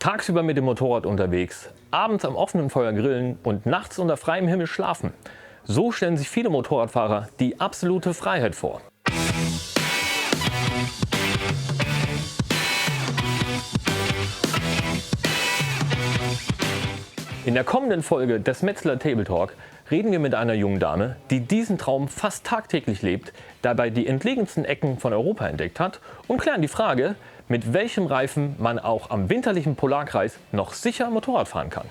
Tagsüber mit dem Motorrad unterwegs, abends am offenen Feuer grillen und nachts unter freiem Himmel schlafen. So stellen sich viele Motorradfahrer die absolute Freiheit vor. In der kommenden Folge des Metzeler Table Talk reden wir mit einer jungen Dame, die diesen Traum fast tagtäglich lebt, dabei die entlegensten Ecken von Europa entdeckt hat und klären die Frage, mit welchem Reifen man auch am winterlichen Polarkreis noch sicher Motorrad fahren kann.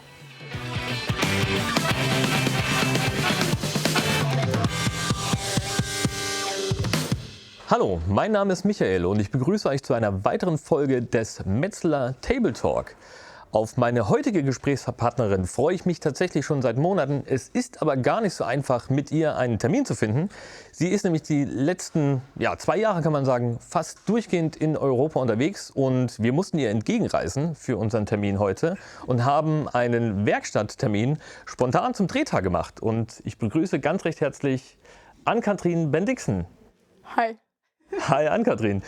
Hallo, mein Name ist Michael und ich begrüße euch zu einer weiteren Folge des Metzeler Table Talk. Auf meine heutige Gesprächspartnerin freue ich mich tatsächlich schon seit Monaten. Es ist aber gar nicht so einfach, mit ihr einen Termin zu finden. Sie ist nämlich die letzten 2 Jahre, kann man sagen, fast durchgehend in Europa unterwegs. Und wir mussten ihr entgegenreisen für unseren Termin heute und haben einen Werkstatttermin spontan zum Drehtag gemacht. Und ich begrüße ganz recht herzlich Ann-Kathrin Bendixen. Hi. Hi Ann-Kathrin.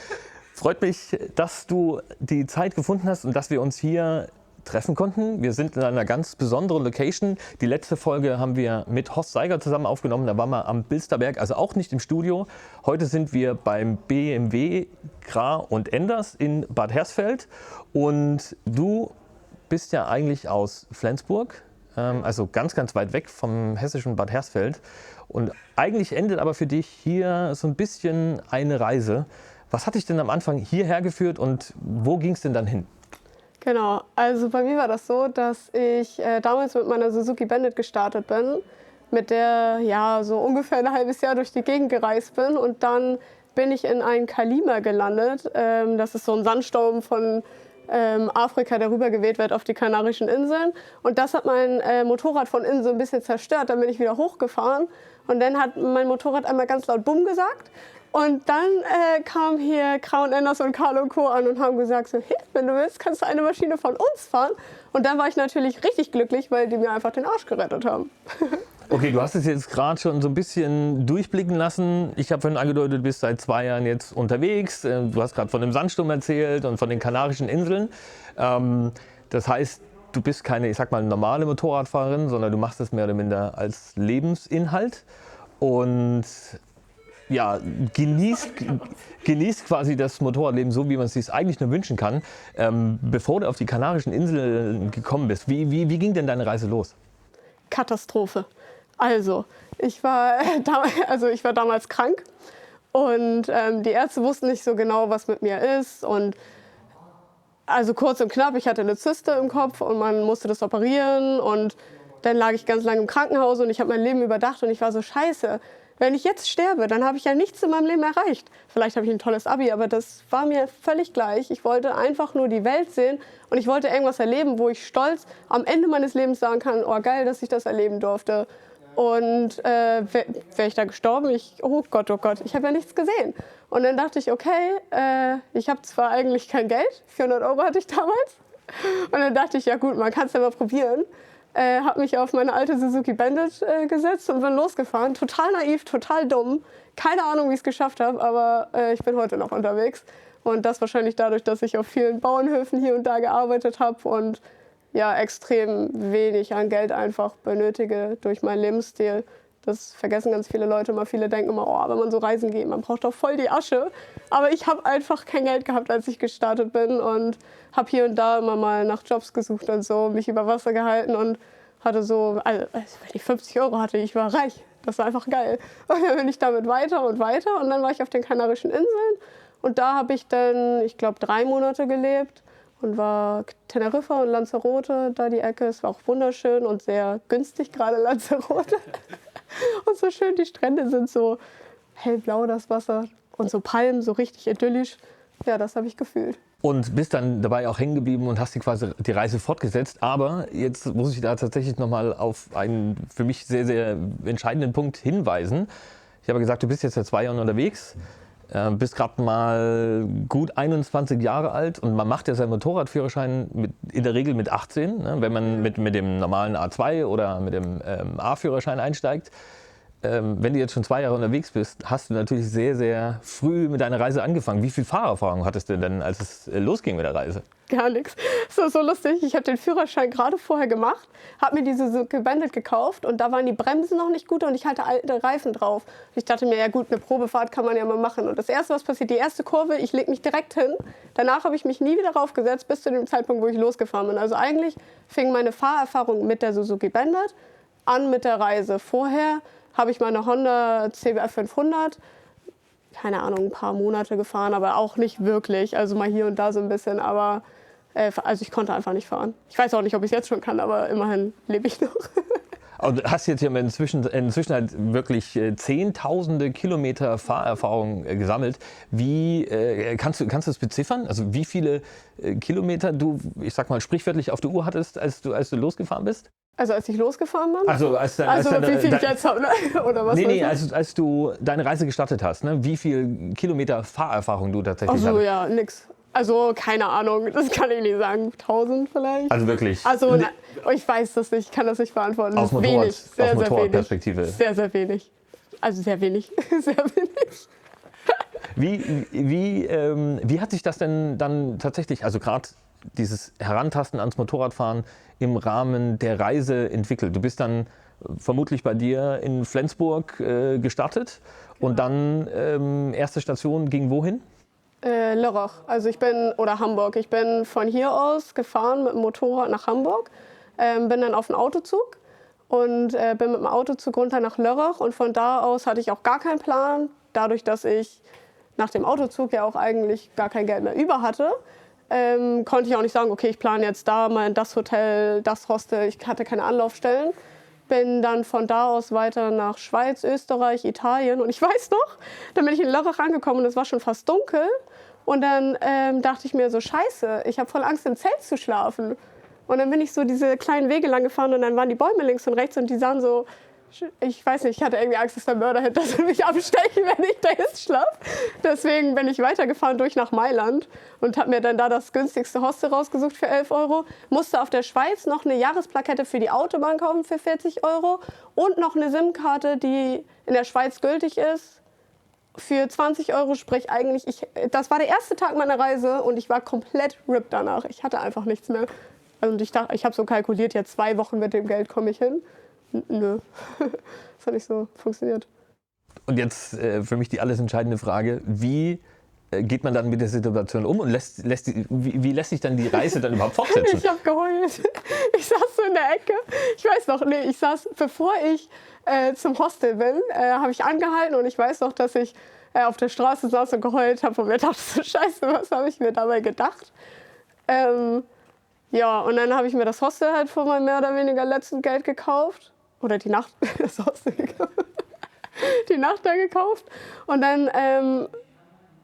Freut mich, dass du die Zeit gefunden hast und dass wir uns hier treffen konnten. Wir sind in einer ganz besonderen Location. Die letzte Folge haben wir mit Horst Seiger zusammen aufgenommen. Da waren wir am Bilsterberg, also auch nicht im Studio. Heute sind wir beim BMW Gra und Enders in Bad Hersfeld. Und du bist ja eigentlich aus Flensburg, also ganz, ganz weit weg vom hessischen Bad Hersfeld. Und eigentlich endet aber für dich hier so ein bisschen eine Reise. Was hat dich denn am Anfang hierher geführt und wo ging es denn dann hin? Genau, also bei mir war das so, dass ich damals mit meiner Suzuki Bandit gestartet bin, mit der so ungefähr ein halbes Jahr durch die Gegend gereist bin und dann bin ich in einen Kalima gelandet. Das ist so ein Sandsturm von Afrika, der rübergeweht wird auf die Kanarischen Inseln. Und das hat mein Motorrad von innen so ein bisschen zerstört. Dann bin ich wieder hochgefahren und dann hat mein Motorrad einmal ganz laut Bumm gesagt. Und dann kamen hier Gra und Enders und Carl und Co. an und haben gesagt, so, hey, wenn du willst, kannst du eine Maschine von uns fahren. Und dann war ich natürlich richtig glücklich, weil die mir einfach den Arsch gerettet haben. Okay, du hast es jetzt gerade schon so ein bisschen durchblicken lassen. Ich habe vorhin angedeutet, du bist seit 2 Jahren jetzt unterwegs. Du hast gerade von dem Sandsturm erzählt und von den Kanarischen Inseln. Das heißt, du bist keine, ich sag mal, normale Motorradfahrerin, sondern du machst es mehr oder minder als Lebensinhalt. Und ja, genießt quasi das Motorradleben so, wie man es sich eigentlich nur wünschen kann. Bevor du auf die Kanarischen Inseln gekommen bist, wie ging denn deine Reise los? Katastrophe. Also, ich war damals krank und die Ärzte wussten nicht so genau, was mit mir ist. Und also kurz und knapp, ich hatte eine Zyste im Kopf und man musste das operieren. Und dann lag ich ganz lange im Krankenhaus und ich habe mein Leben überdacht und ich war so, scheiße. Wenn ich jetzt sterbe, dann habe ich ja nichts in meinem Leben erreicht. Vielleicht habe ich ein tolles Abi, aber das war mir völlig gleich. Ich wollte einfach nur die Welt sehen und ich wollte irgendwas erleben, wo ich stolz am Ende meines Lebens sagen kann, oh geil, dass ich das erleben durfte. Und wäre ich da gestorben, oh Gott, ich habe ja nichts gesehen. Und dann dachte ich, okay, ich habe zwar eigentlich kein Geld, 400 € hatte ich damals. Und dann dachte ich, ja gut, man kann es ja mal probieren. Habe mich auf meine alte Suzuki Bandit gesetzt und bin losgefahren. Total naiv, total dumm. Keine Ahnung, wie ich es geschafft habe, aber ich bin heute noch unterwegs. Und das wahrscheinlich dadurch, dass ich auf vielen Bauernhöfen hier und da gearbeitet habe und ja, extrem wenig an Geld einfach benötige durch meinen Lebensstil. Das vergessen ganz viele Leute immer. Viele denken immer, oh, wenn man so reisen geht, man braucht doch voll die Asche. Aber ich habe einfach kein Geld gehabt, als ich gestartet bin und habe hier und da immer mal nach Jobs gesucht und so, mich über Wasser gehalten und hatte so, also wenn ich 50 € hatte, ich war reich. Das war einfach geil. Und dann bin ich damit weiter und weiter und dann war ich auf den Kanarischen Inseln und da habe ich dann, ich glaube, 3 Monate gelebt und war Teneriffa und Lanzarote, da die Ecke. Es war auch wunderschön und sehr günstig, gerade Lanzarote. Und so schön, die Strände sind so hellblau, das Wasser. Und so Palmen, so richtig idyllisch. Ja, das habe ich gefühlt. Und bist dann dabei auch hängen geblieben und hast quasi die Reise fortgesetzt. Aber jetzt muss ich da tatsächlich nochmal auf einen für mich sehr, sehr entscheidenden Punkt hinweisen. Ich habe gesagt, du bist jetzt seit 2 Jahren unterwegs, bist gerade mal gut 21 Jahre alt und man macht ja seinen Motorradführerschein in der Regel mit 18, ne, wenn man mit dem normalen A2 oder mit dem A-Führerschein einsteigt. wenn du jetzt schon 2 Jahre unterwegs bist, hast du natürlich sehr, sehr früh mit deiner Reise angefangen. Wie viel Fahrerfahrung hattest du denn, als es losging mit der Reise? Gar nichts. So lustig. Ich habe den Führerschein gerade vorher gemacht, habe mir diese Suzuki Bandit gekauft und da waren die Bremsen noch nicht gut und ich hatte alte Reifen drauf. Und ich dachte mir, ja gut, eine Probefahrt kann man ja mal machen. Und das Erste, was passiert, die erste Kurve, ich lege mich direkt hin. Danach habe ich mich nie wieder raufgesetzt, bis zu dem Zeitpunkt, wo ich losgefahren bin. Also eigentlich fing meine Fahrerfahrung mit der Suzuki Bandit an mit der Reise. Vorher habe ich meine Honda CBR 500, keine Ahnung, ein paar Monate gefahren, aber auch nicht wirklich. Also mal hier und da so ein bisschen, aber also ich konnte einfach nicht fahren. Ich weiß auch nicht, ob ich es jetzt schon kann, aber immerhin lebe ich noch. Und hast jetzt ja inzwischen halt wirklich Zehntausende Kilometer Fahrerfahrung gesammelt. Wie kannst du es beziffern? Also wie viele Kilometer du, ich sag mal, sprichwörtlich auf der Uhr hattest, als du losgefahren bist? Also als ich losgefahren bin? Also, wie viel ich jetzt habe, ne? Oder was? Nee, als du deine Reise gestartet hast, ne? Wie viel Kilometer Fahrerfahrung du tatsächlich hattest? Ach so, ja, nix. Also keine Ahnung, das kann ich nicht sagen. 1000 vielleicht? Also wirklich? Also ich weiß das nicht, ich kann das nicht beantworten. Aus Motorradperspektive? Sehr, sehr wenig. Also sehr wenig. Sehr wenig. Wie hat sich das denn dann tatsächlich, also gerade dieses Herantasten ans Motorradfahren im Rahmen der Reise entwickelt? Du bist dann vermutlich bei dir in Flensburg gestartet und dann erste Station ging wohin? Lörrach, also oder Hamburg. Ich bin von hier aus gefahren mit dem Motorrad nach Hamburg, bin dann auf den Autozug und bin mit dem Autozug runter nach Lörrach und von da aus hatte ich auch gar keinen Plan, dadurch, dass ich nach dem Autozug ja auch eigentlich gar kein Geld mehr über hatte. Konnte ich auch nicht sagen, okay, ich plane jetzt da mal das Hotel, das Hostel, ich hatte keine Anlaufstellen. Bin dann von da aus weiter nach Schweiz, Österreich, Italien und ich weiß noch, dann bin ich in Lörrach angekommen und es war schon fast dunkel und dann dachte ich mir so, scheiße, ich habe voll Angst im Zelt zu schlafen. Und dann bin ich so diese kleinen Wege lang gefahren und dann waren die Bäume links und rechts und die sahen so, ich weiß nicht, ich hatte irgendwie Angst, dass der Mörder hinter mich abstechen, wenn ich da jetzt schlafe. Deswegen bin ich weitergefahren durch nach Mailand und habe mir dann da das günstigste Hostel rausgesucht für 11 €. Musste auf der Schweiz noch eine Jahresplakette für die Autobahn kaufen für 40 € und noch eine SIM-Karte, die in der Schweiz gültig ist, für 20 €. Sprich eigentlich, das war der erste Tag meiner Reise und ich war komplett ripped danach. Ich hatte einfach nichts mehr. Also ich dachte, ich habe so kalkuliert, ja 2 Wochen mit dem Geld komme ich hin. Nö, das hat nicht so funktioniert. Und jetzt für mich die alles entscheidende Frage, wie geht man dann mit der Situation um und wie lässt sich dann die Reise dann überhaupt fortsetzen? Ich habe geheult. Ich saß so in der Ecke. Ich weiß noch, ich saß, bevor ich zum Hostel bin, habe ich angehalten und ich weiß noch, dass ich auf der Straße saß und geheult habe und mir dachte, so scheiße, was habe ich mir dabei gedacht? Ja, und dann habe ich mir das Hostel halt von meinem mehr oder weniger letzten Geld gekauft. Oder die Nacht, das Hostel gekauft. Die Nacht da gekauft. Und dann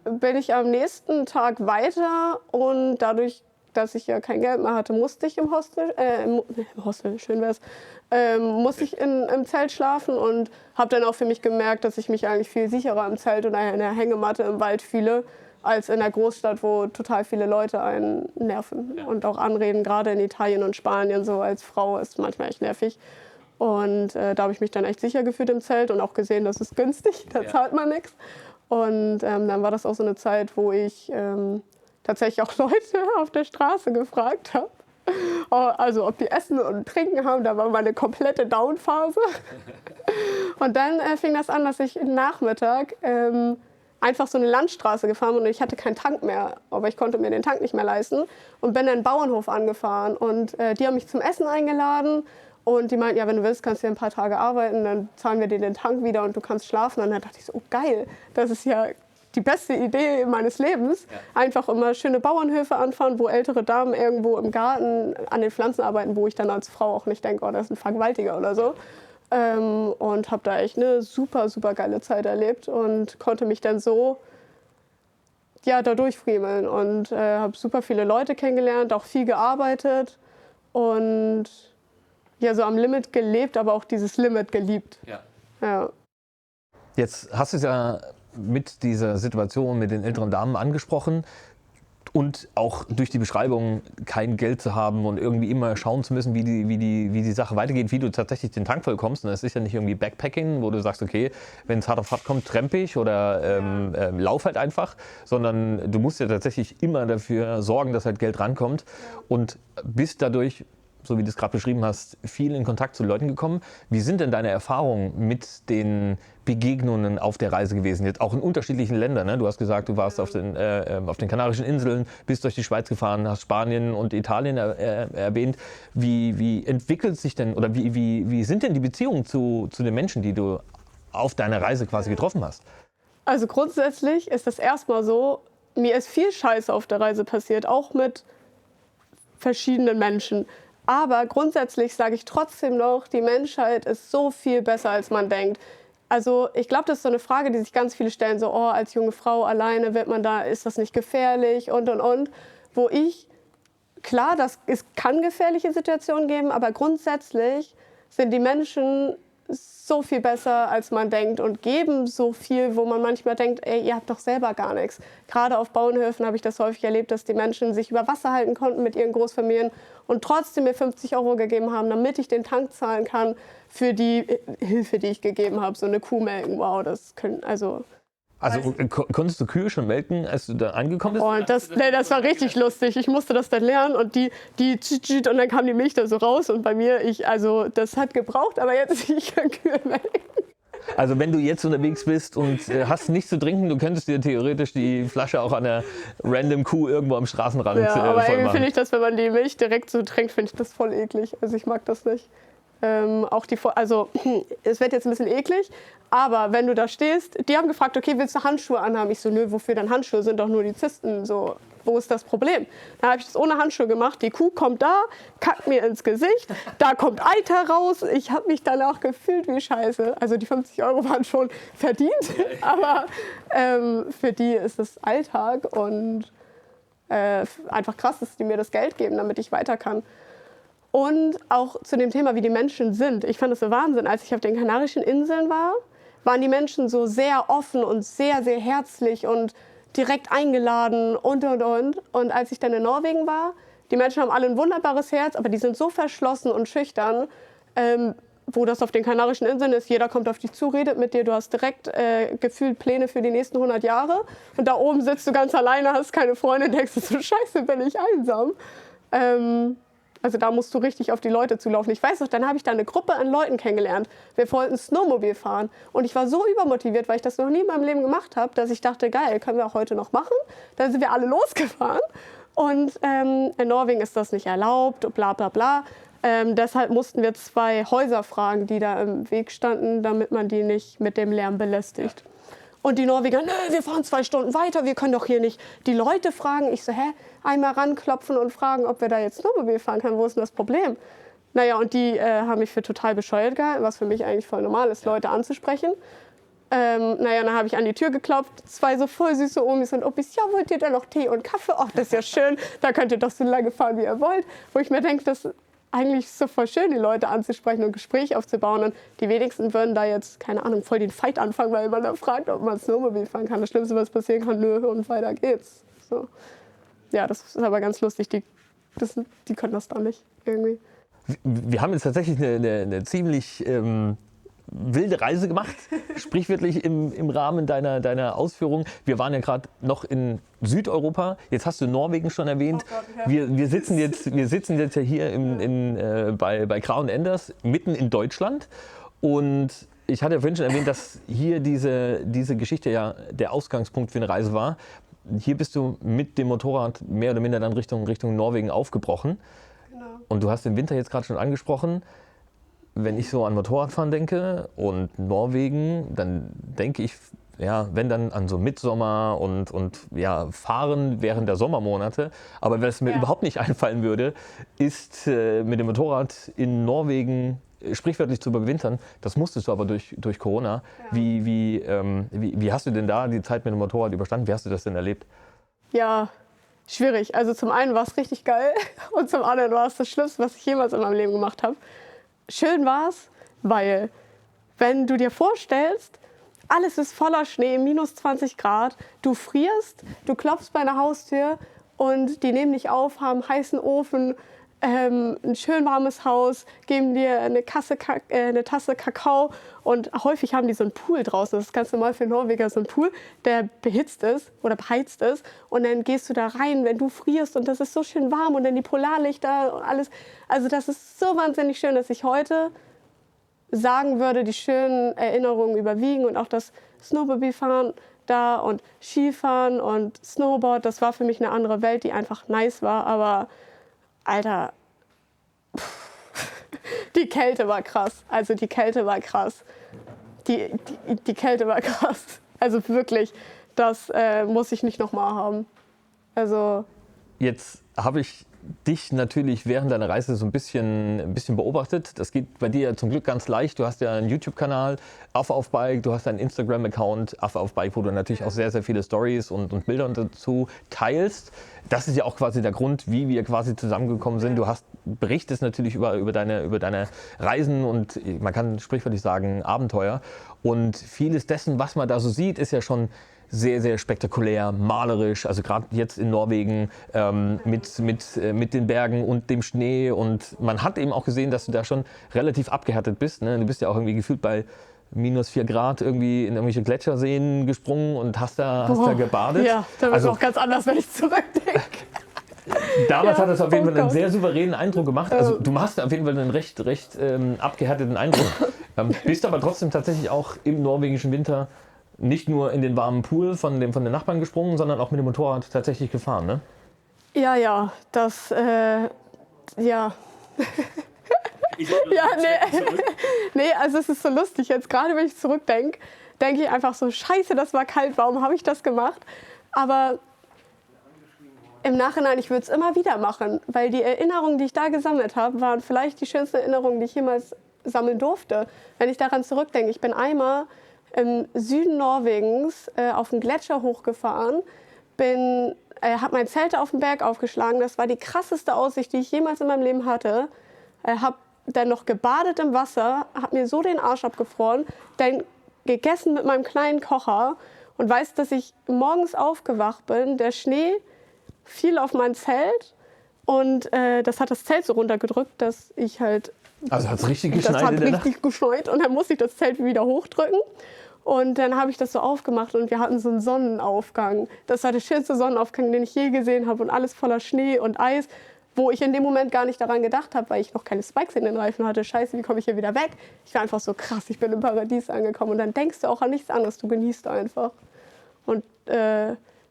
bin ich am nächsten Tag weiter und dadurch, dass ich ja kein Geld mehr hatte, musste ich im Hostel, schön wär's, musste ich im Zelt schlafen und habe dann auch für mich gemerkt, dass ich mich eigentlich viel sicherer im Zelt oder in der Hängematte im Wald fühle, als in der Großstadt, wo total viele Leute einen nerven und auch anreden, gerade in Italien und Spanien, so als Frau ist manchmal echt nervig. Und da habe ich mich dann echt sicher gefühlt im Zelt und auch gesehen, das ist günstig, da zahlt man nichts. Und dann war das auch so eine Zeit, wo ich tatsächlich auch Leute auf der Straße gefragt habe, also ob die Essen und Trinken haben, da war meine komplette Down-Phase. Und dann fing das an, dass ich Nachmittag einfach so eine Landstraße gefahren bin und ich hatte keinen Tank mehr, aber ich konnte mir den Tank nicht mehr leisten und bin einen Bauernhof angefahren und die haben mich zum Essen eingeladen und die meinten, ja, wenn du willst, kannst du hier ein paar Tage arbeiten, dann zahlen wir dir den Tank wieder und du kannst schlafen. Und dann dachte ich so, oh geil, das ist ja die beste Idee meines Lebens. Ja. Einfach immer schöne Bauernhöfe anfahren, wo ältere Damen irgendwo im Garten an den Pflanzen arbeiten, wo ich dann als Frau auch nicht denke, oh, das ist ein Vergewaltiger oder so. Und habe da echt eine super, super geile Zeit erlebt und konnte mich dann so da durchfriemeln und habe super viele Leute kennengelernt, auch viel gearbeitet und ja, so am Limit gelebt, aber auch dieses Limit geliebt. Ja. Jetzt hast du es ja mit dieser Situation mit den älteren Damen angesprochen. Und auch durch die Beschreibung kein Geld zu haben und irgendwie immer schauen zu müssen, wie die Sache weitergeht, wie du tatsächlich den Tank vollkommst. Und das ist ja nicht irgendwie Backpacking, wo du sagst, okay, wenn es hart auf hart kommt, trempe ich oder lauf halt einfach, sondern du musst ja tatsächlich immer dafür sorgen, dass halt Geld rankommt und bist dadurch, so wie du es gerade beschrieben hast, viel in Kontakt zu Leuten gekommen. Wie sind denn deine Erfahrungen mit den Begegnungen auf der Reise gewesen? Jetzt auch in unterschiedlichen Ländern. Ne? Du hast gesagt, du warst auf den Kanarischen Inseln, bist durch die Schweiz gefahren, hast Spanien und Italien erwähnt. Wie entwickelt sich denn oder wie sind denn die Beziehungen zu den Menschen, die du auf deiner Reise quasi getroffen hast? Also grundsätzlich ist das erstmal so, mir ist viel Scheiße auf der Reise passiert, auch mit verschiedenen Menschen. Aber grundsätzlich sage ich trotzdem noch, die Menschheit ist so viel besser, als man denkt. Also ich glaube, das ist so eine Frage, die sich ganz viele stellen, so, oh, als junge Frau alleine wird man da, ist das nicht gefährlich und. Wo ich, klar, es kann gefährliche Situationen geben, aber grundsätzlich sind die Menschen so viel besser, als man denkt und geben so viel, wo man manchmal denkt, ey, ihr habt doch selber gar nichts. Gerade auf Bauernhöfen habe ich das häufig erlebt, dass die Menschen sich über Wasser halten konnten mit ihren Großfamilien und trotzdem mir 50 € gegeben haben, damit ich den Tank zahlen kann für die Hilfe, die ich gegeben habe. So eine Kuh melken, wow, das können, also konntest du Kühe schon melken, als du da angekommen bist? Und das war richtig lustig. Ich musste das dann lernen und und dann kam die Milch da so raus und bei mir, das hat gebraucht, aber jetzt ich kann Kühe melken. Also wenn du jetzt unterwegs bist und hast nichts zu trinken, du könntest dir theoretisch die Flasche auch an einer random Kuh irgendwo am Straßenrand ja, aber voll irgendwie machen. finde ich das, wenn man die Milch direkt so trinkt, finde ich das voll eklig. Also ich mag das nicht. Es wird jetzt ein bisschen eklig, aber wenn du da stehst, die haben gefragt, okay, willst du Handschuhe anhaben? Ich so, nö, wofür dann Handschuhe? Sind doch nur die Zysten. So, wo ist das Problem? Dann habe ich das ohne Handschuhe gemacht. Die Kuh kommt da, kackt mir ins Gesicht, da kommt Eiter raus. Ich habe mich danach gefühlt wie Scheiße. Also die 50 € waren schon verdient, aber für die ist es Alltag und einfach krass, dass die mir das Geld geben, damit ich weiter kann. Und auch zu dem Thema, wie die Menschen sind. Ich fand das so Wahnsinn. Als ich auf den Kanarischen Inseln war, waren die Menschen so sehr offen und sehr, sehr herzlich und direkt eingeladen und. Und als ich dann in Norwegen war, die Menschen haben alle ein wunderbares Herz, aber die sind so verschlossen und schüchtern, wo das auf den Kanarischen Inseln ist. Jeder kommt auf dich zu, redet mit dir. Du hast direkt gefühlt Pläne für die nächsten 100 Jahre. Und da oben sitzt du ganz alleine, hast keine Freunde, denkst du so, scheiße, bin ich einsam. Also da musst du richtig auf die Leute zulaufen. Ich weiß noch, dann habe ich da eine Gruppe an Leuten kennengelernt. Wir wollten Snowmobil fahren. Und ich war so übermotiviert, weil ich das noch nie in meinem Leben gemacht habe, dass ich dachte, geil, können wir auch heute noch machen. Dann sind wir alle losgefahren. Und in Norwegen ist das nicht erlaubt, bla bla bla. Deshalb mussten wir 2 Häuser fragen, die da im Weg standen, damit man die nicht mit dem Lärm belästigt. Und die Norweger, nö, wir fahren 2 Stunden weiter, wir können doch hier nicht die Leute fragen. Ich so, einmal ranklopfen und fragen, ob wir da jetzt Snowmobil fahren können, wo ist denn das Problem? Naja, und die haben mich für total bescheuert gehalten, was für mich eigentlich voll normal ist, Leute anzusprechen. Dann habe ich an die Tür geklopft, 2 so voll süße Omis und Opis, ja, wollt ihr da noch Tee und Kaffee? Ach, das ist ja schön, da könnt ihr doch so lange fahren, wie ihr wollt. Wo ich mir denke, das eigentlich ist so voll schön, die Leute anzusprechen und Gespräch aufzubauen. Und die wenigsten würden da jetzt, keine Ahnung, voll den Fight anfangen, weil man da fragt, ob man Snowmobil fahren kann. Das Schlimmste, was passieren kann, nö, und weiter geht's. So. Ja, das ist aber ganz lustig. Die können das da nicht irgendwie. Wir haben jetzt tatsächlich eine ziemlich wilde Reise gemacht, sprichwörtlich im Rahmen deiner Ausführungen. Wir waren ja gerade noch in Südeuropa, jetzt hast du Norwegen schon erwähnt. Oh Gott, ja. Wir sitzen jetzt ja hier bei Crown Enders, mitten in Deutschland. Und ich hatte ja vorhin schon erwähnt, dass hier diese Geschichte ja der Ausgangspunkt für eine Reise war. Hier bist du mit dem Motorrad mehr oder minder dann Richtung Norwegen aufgebrochen. Genau. Und du hast den Winter jetzt gerade schon angesprochen. Wenn ich so an Motorradfahren denke und Norwegen, dann denke ich, ja, wenn dann an so Mitsommer und ja, Fahren während der Sommermonate. Aber was mir überhaupt nicht einfallen würde, ist mit dem Motorrad in Norwegen sprichwörtlich zu überwintern. Das musstest du aber durch Corona. Ja. Wie hast du denn da die Zeit mit dem Motorrad überstanden? Wie hast du das denn erlebt? Ja, schwierig. Also zum einen war es richtig geil und zum anderen war es das Schlimmste, was ich jemals in meinem Leben gemacht habe. Schön war es, weil wenn du dir vorstellst, alles ist voller Schnee, minus 20 Grad, du frierst, du klopfst bei einer Haustür und die nehmen dich auf, haben einen heißen Ofen, ein schön warmes Haus, geben dir eine Tasse Kakao und häufig haben die so einen Pool draußen. Das ist ganz normal für Norweger, so ein Pool, der beheizt ist und dann gehst du da rein, wenn du frierst und das ist so schön warm und dann die Polarlichter und alles. Also das ist so wahnsinnig schön, dass ich heute sagen würde, die schönen Erinnerungen überwiegen und auch das Snowboardfahren da und Skifahren und Snowboard, das war für mich eine andere Welt, die einfach nice war, aber Alter, die Kälte war krass. Also die Kälte war krass. Die Kälte war krass. Also wirklich, das muss ich nicht nochmal haben. Also Jetzt habe ich dich natürlich während deiner Reise so ein bisschen beobachtet. Das geht bei dir ja zum Glück ganz leicht. Du hast ja einen YouTube-Kanal, Affe auf Bike, du hast einen Instagram-Account, Affe auf Bike, wo du natürlich auch sehr, sehr viele Stories und Bilder dazu teilst. Das ist ja auch quasi der Grund, wie wir quasi zusammengekommen sind. Du berichtest natürlich über deine Reisen und man kann sprichwörtlich sagen Abenteuer. Und vieles dessen, was man da so sieht, ist ja schon sehr, sehr spektakulär, malerisch, also gerade jetzt in Norwegen mit den Bergen und dem Schnee. Und man hat eben auch gesehen, dass du da schon relativ abgehärtet bist. Ne? Du bist ja auch irgendwie gefühlt bei -4 Grad irgendwie in irgendwelche Gletscherseen gesprungen und hast da gebadet. Ja, da wird es auch ganz anders, wenn ich zurückdenke. Damals hat das auf jeden Fall einen sehr souveränen Eindruck gemacht. Also du machst auf jeden Fall einen recht abgehärteten Eindruck. Bist aber trotzdem tatsächlich auch im norwegischen Winter nicht nur in den warmen Pool von den Nachbarn gesprungen, sondern auch mit dem Motorrad tatsächlich gefahren, ne? Ja, das, ja. Ja, nee, also es ist so lustig. Jetzt gerade, wenn ich zurückdenke, denke ich einfach so, scheiße, das war kalt, warum habe ich das gemacht? Aber im Nachhinein, ich würde es immer wieder machen, weil die Erinnerungen, die ich da gesammelt habe, waren vielleicht die schönsten Erinnerungen, die ich jemals sammeln durfte. Wenn ich daran zurückdenke, ich bin einmal im Süden Norwegens auf den Gletscher hochgefahren, habe mein Zelt auf dem Berg aufgeschlagen. Das war die krasseste Aussicht, die ich jemals in meinem Leben hatte. Habe dann noch gebadet im Wasser, habe mir so den Arsch abgefroren, dann gegessen mit meinem kleinen Kocher und weiß, dass ich morgens aufgewacht bin. Der Schnee fiel auf mein Zelt und das hat das Zelt so runtergedrückt, dass ich halt... Also hat es richtig geschneit? Das hat richtig geschneit und dann musste ich das Zelt wieder hochdrücken. Und dann habe ich das so aufgemacht und wir hatten so einen Sonnenaufgang. Das war der schönste Sonnenaufgang, den ich je gesehen habe und alles voller Schnee und Eis, wo ich in dem Moment gar nicht daran gedacht habe, weil ich noch keine Spikes in den Reifen hatte. Scheiße, wie komme ich hier wieder weg? Ich war einfach so krass, ich bin im Paradies angekommen und dann denkst du auch an nichts anderes, du genießt einfach. Und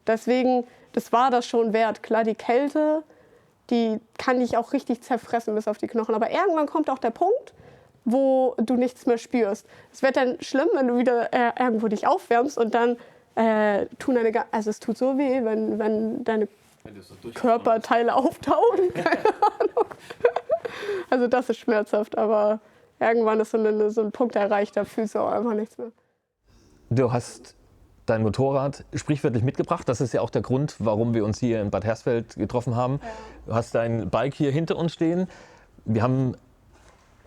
deswegen, das war das schon wert. Klar, die Kälte, die kann dich auch richtig zerfressen bis auf die Knochen. Aber irgendwann kommt auch der Punkt, wo du nichts mehr spürst. Es wird dann schlimm, wenn du wieder irgendwo dich aufwärmst und dann also es tut so weh, wenn deine Körperteile auftauen. Keine Ahnung. Also das ist schmerzhaft, aber irgendwann ist so ein Punkt erreicht, da fühlst du auch einfach nichts mehr. Du hast dein Motorrad sprichwörtlich mitgebracht. Das ist ja auch der Grund, warum wir uns hier in Bad Hersfeld getroffen haben. Ja. Du hast dein Bike hier hinter uns stehen. Wir haben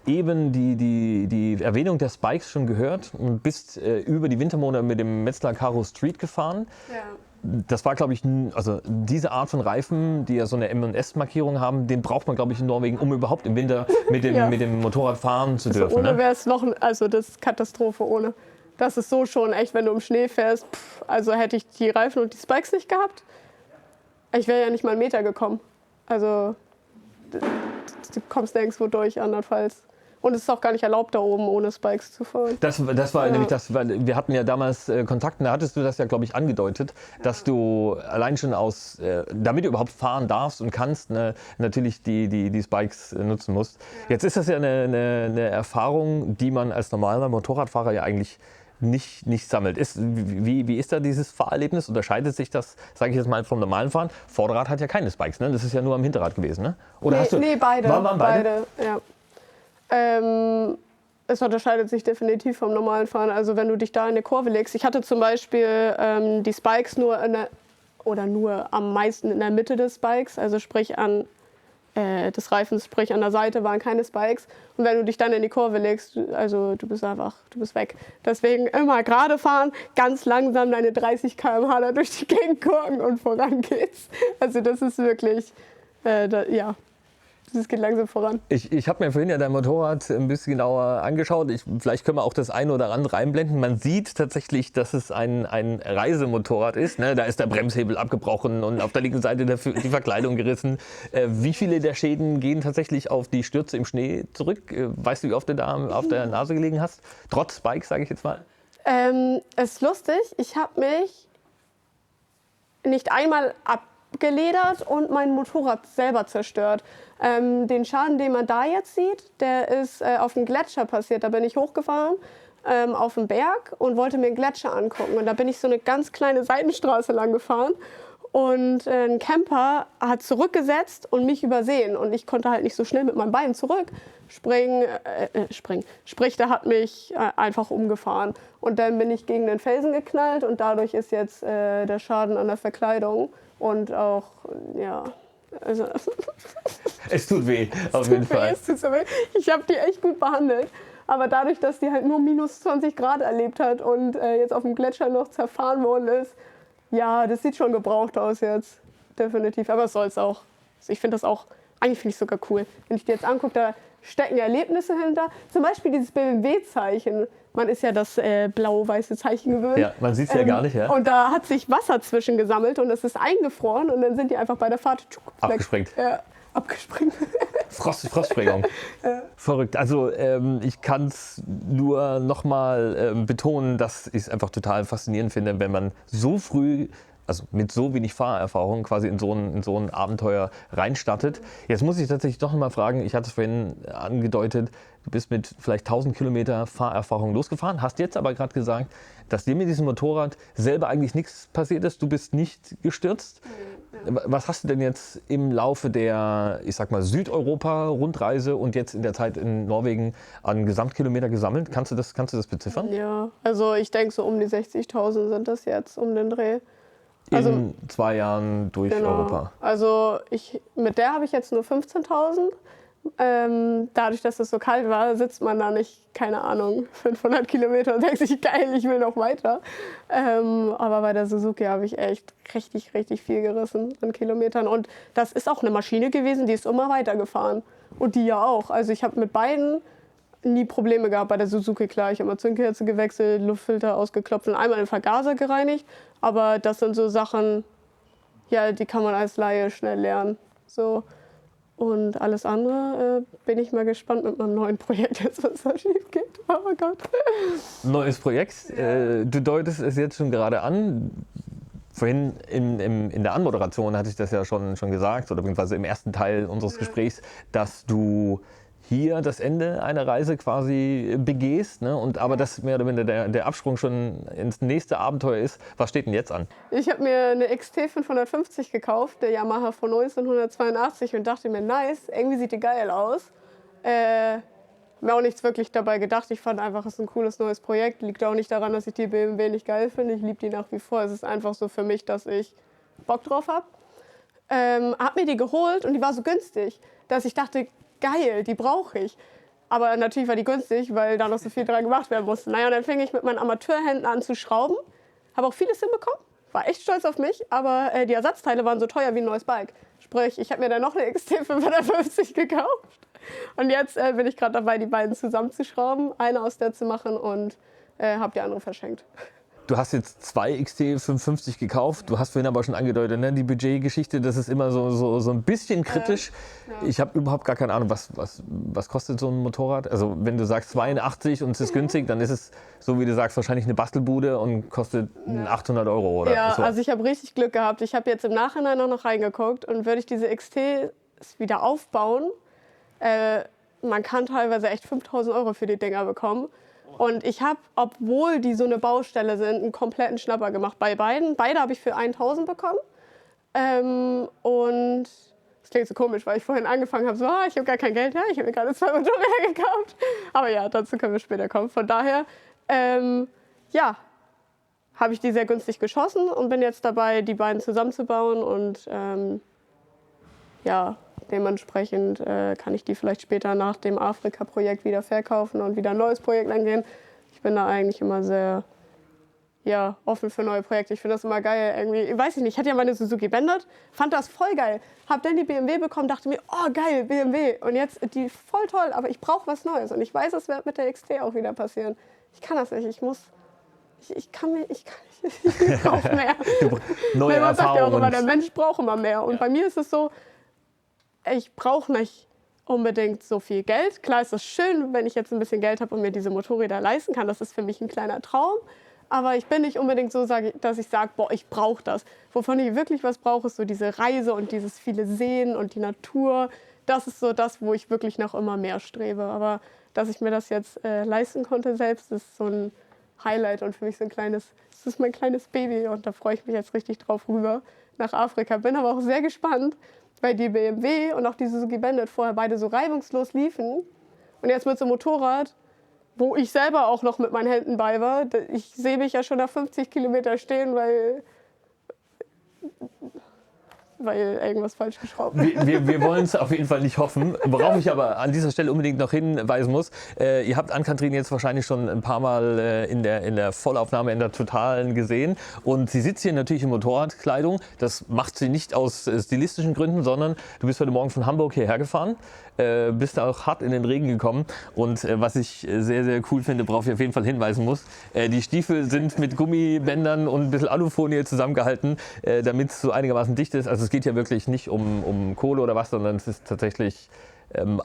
eben die Erwähnung der Spikes schon gehört und bist über die Wintermonate mit dem Metzler Karo Street gefahren. Ja. Das war, glaube ich, also diese Art von Reifen, die ja so eine M&S-Markierung haben, den braucht man, glaube ich, in Norwegen, um überhaupt im Winter mit dem Motorrad fahren zu dürfen. Ohne wäre es das ist Katastrophe ohne. Das ist so schon echt, wenn du im Schnee fährst, also hätte ich die Reifen und die Spikes nicht gehabt, ich wäre ja nicht mal einen Meter gekommen. Also du kommst nirgendwo durch andernfalls. Und es ist auch gar nicht erlaubt, da oben ohne Spikes zu fahren. Das war nämlich das, weil wir hatten ja damals Kontakt, da hattest du das ja, glaube ich, angedeutet, dass du allein schon damit du überhaupt fahren darfst und kannst, natürlich die Spikes nutzen musst. Ja. Jetzt ist das ja eine Erfahrung, die man als normaler Motorradfahrer ja eigentlich nicht sammelt. Wie ist da dieses Fahrerlebnis? Unterscheidet sich das, sage ich jetzt mal, vom normalen Fahren? Vorderrad hat ja keine Spikes, ne? Das ist ja nur am Hinterrad gewesen, ne? Oder nee, beide. Waren beide? Ja. Es unterscheidet sich definitiv vom normalen Fahren. Also wenn du dich da in eine Kurve legst. Ich hatte zum Beispiel die Spikes nur am meisten in der Mitte des Bikes. Also sprich an des Reifens, sprich an der Seite waren keine Spikes. Und wenn du dich dann in die Kurve legst, also du bist weg. Deswegen immer gerade fahren, ganz langsam deine 30 km/h da durch die Gegend gucken und voran geht's. Also das ist wirklich, das geht langsam voran. Ich habe mir vorhin ja dein Motorrad ein bisschen genauer angeschaut. Vielleicht können wir auch das eine oder andere reinblenden. Man sieht tatsächlich, dass es ein Reisemotorrad ist. Ne? Da ist der Bremshebel abgebrochen und auf der linken Seite die Verkleidung gerissen. Wie viele der Schäden gehen tatsächlich auf die Stürze im Schnee zurück? Weißt du, wie oft du da auf der Nase gelegen hast? Trotz Spikes, sage ich jetzt mal. Es ist lustig, ich habe mich nicht einmal abgeledert und mein Motorrad selber zerstört. Den Schaden, den man da jetzt sieht, der ist auf dem Gletscher passiert. Da bin ich hochgefahren auf den Berg und wollte mir einen Gletscher angucken. Und da bin ich so eine ganz kleine Seitenstraße lang gefahren. Und ein Camper hat zurückgesetzt und mich übersehen. Und ich konnte halt nicht so schnell mit meinem Bein zurückspringen. Sprich, der hat mich einfach umgefahren. Und dann bin ich gegen den Felsen geknallt und dadurch ist jetzt der Schaden an der Verkleidung. Und auch, ja... Also, es tut weh, auf jeden Fall. Es tut so weh. Ich habe die echt gut behandelt. Aber dadurch, dass die halt nur minus 20 Grad erlebt hat und jetzt auf dem Gletscher noch zerfahren worden ist, ja, das sieht schon gebraucht aus jetzt. Definitiv. Aber es soll es auch. Also ich finde das auch, eigentlich finde ich sogar cool. Wenn ich dir jetzt angucke, da stecken Erlebnisse hinter. Zum Beispiel dieses BMW-Zeichen. Man ist ja das blau-weiße Zeichen gewöhnt. Ja, man sieht es ja gar nicht, ja. Und da hat sich Wasser zwischen gesammelt und es ist eingefroren und dann sind die einfach bei der Fahrt abgesprengt. Ja, abgesprengt. Frostsprengung. Ja. Verrückt. Also ich kann es nur nochmal betonen, dass ich es einfach total faszinierend finde, wenn man so früh, also mit so wenig Fahrerfahrung quasi in so ein Abenteuer reinstartet. Jetzt muss ich tatsächlich doch noch mal fragen, ich hatte es vorhin angedeutet, du bist mit vielleicht 1000 Kilometer Fahrerfahrung losgefahren, hast jetzt aber gerade gesagt, dass dir mit diesem Motorrad selber eigentlich nichts passiert ist, du bist nicht gestürzt. Ja. Was hast du denn jetzt im Laufe der, ich sag mal, Südeuropa-Rundreise und jetzt in der Zeit in Norwegen an Gesamtkilometer gesammelt? Kannst du das beziffern? Ja, also ich denke so um die 60.000 sind das jetzt um den Dreh. Also, in 2 Jahren durch Europa. Also mit der habe ich jetzt nur 15.000. Dadurch, dass es so kalt war, sitzt man da nicht, keine Ahnung, 500 Kilometer und denkt sich, geil, ich will noch weiter. Aber bei der Suzuki habe ich echt richtig, richtig viel gerissen an Kilometern. Und das ist auch eine Maschine gewesen, die ist immer weitergefahren. Und die ja auch. Also ich habe mit beiden nie Probleme gehabt. Bei der Suzuki, klar, ich habe mal Zündkerze gewechselt, Luftfilter ausgeklopft und einmal den Vergaser gereinigt. Aber das sind so Sachen, ja, die kann man als Laie schnell lernen. So. Und alles andere bin ich mal gespannt mit meinem neuen Projekt, jetzt, was da schief geht. Oh Gott. Neues Projekt. Ja. Du deutest es jetzt schon gerade an. Vorhin in der Anmoderation hatte ich das ja schon gesagt, oder beziehungsweise im ersten Teil unseres Gesprächs, dass du hier das Ende einer Reise quasi begehst, ne? Und aber das mehr oder weniger der Absprung schon ins nächste Abenteuer ist. Was steht denn jetzt an? Ich habe mir eine XT 550 gekauft, der Yamaha von 1982 und dachte mir, nice, irgendwie sieht die geil aus. Mir auch nichts wirklich dabei gedacht. Ich fand einfach, es ist ein cooles neues Projekt. Liegt auch nicht daran, dass ich die BMW nicht geil finde. Ich liebe die nach wie vor. Es ist einfach so für mich, dass ich Bock drauf habe. Hab mir die geholt und die war so günstig, dass ich dachte, geil, die brauche ich. Aber natürlich war die günstig, weil da noch so viel dran gemacht werden musste. Naja, und dann fing ich mit meinen Amateurhänden an zu schrauben. Habe auch vieles hinbekommen. War echt stolz auf mich. Aber die Ersatzteile waren so teuer wie ein neues Bike. Sprich, ich habe mir dann noch eine XT 550 gekauft. Und jetzt bin ich gerade dabei, die beiden zusammenzuschrauben. Eine aus der zu machen und habe die andere verschenkt. Du hast jetzt 2 XT550 gekauft. Du hast vorhin aber schon angedeutet, ne? Die Budgetgeschichte, das ist immer so ein bisschen kritisch. Ja. Ich habe überhaupt gar keine Ahnung, was kostet so ein Motorrad? Also wenn du sagst 82 und es ist günstig, dann ist es, so wie du sagst, wahrscheinlich eine Bastelbude und kostet 800 Euro oder ja, so. Also ich habe richtig Glück gehabt. Ich habe jetzt im Nachhinein auch noch reingeguckt und würde ich diese XT wieder aufbauen, man kann teilweise echt 5.000 Euro für die Dinger bekommen. Und ich habe, obwohl die so eine Baustelle sind, einen kompletten Schnapper gemacht bei beiden. Beide habe ich für 1.000 bekommen. Und das klingt so komisch, weil ich vorhin angefangen habe, so, ich habe gar kein Geld, ja, ich habe mir gerade 2 Motorräder gekauft. Aber ja, dazu können wir später kommen. Von daher, ja, habe ich die sehr günstig geschossen und bin jetzt dabei, die beiden zusammenzubauen. Und ja, Dementsprechend kann ich die vielleicht später nach dem Afrika-Projekt wieder verkaufen und wieder ein neues Projekt angehen. Ich bin da eigentlich immer sehr offen für neue Projekte. Ich finde das immer geil. Irgendwie, ich weiß nicht, ich hatte ja meine Suzuki Bandit, fand das voll geil. Hab dann die BMW bekommen, dachte mir, oh geil, BMW. Und jetzt, die voll toll, aber ich brauche was Neues. Und ich weiß, das wird mit der XT auch wieder passieren. Ich kann das nicht, ich brauche mehr. Neue Man sagt ja auch immer, Erfahrungen. der Mensch braucht immer mehr. Und bei mir ist es so, ich brauche nicht unbedingt so viel Geld. Klar ist das schön, wenn ich jetzt ein bisschen Geld habe und mir diese Motorräder leisten kann. Das ist für mich ein kleiner Traum. Aber ich bin nicht unbedingt so, dass ich sage, boah, ich brauche das. Wovon ich wirklich was brauche, ist so diese Reise und dieses viele Sehen und die Natur. Das ist so das, wo ich wirklich nach immer mehr strebe. Aber dass ich mir das jetzt leisten konnte selbst, ist so ein Highlight und für mich so das ist mein kleines Baby. Und da freue ich mich jetzt richtig drauf rüber nach Afrika. Bin aber auch sehr gespannt, weil die BMW und auch die Suzuki Bandit vorher beide so reibungslos liefen. Und jetzt mit so einem Motorrad, wo ich selber auch noch mit meinen Händen bei war. Ich sehe mich ja schon nach 50 Kilometer stehen, weil irgendwas falsch geschraubt ist. Wir wollen es auf jeden Fall nicht hoffen. Worauf ich aber an dieser Stelle unbedingt noch hinweisen muss, ihr habt Ann-Kathrin jetzt wahrscheinlich schon ein paar Mal in der Vollaufnahme, in der Totalen gesehen. Und sie sitzt hier natürlich in Motorradkleidung. Das macht sie nicht aus stilistischen Gründen, sondern du bist heute Morgen von Hamburg hierher gefahren. Bist da auch hart in den Regen gekommen. Und was ich sehr, sehr cool finde, worauf ich auf jeden Fall hinweisen muss, die Stiefel sind mit Gummibändern und ein bisschen Alufolie zusammengehalten, damit es so einigermaßen dicht ist. Also es geht ja wirklich nicht um Kohle oder was, sondern es ist tatsächlich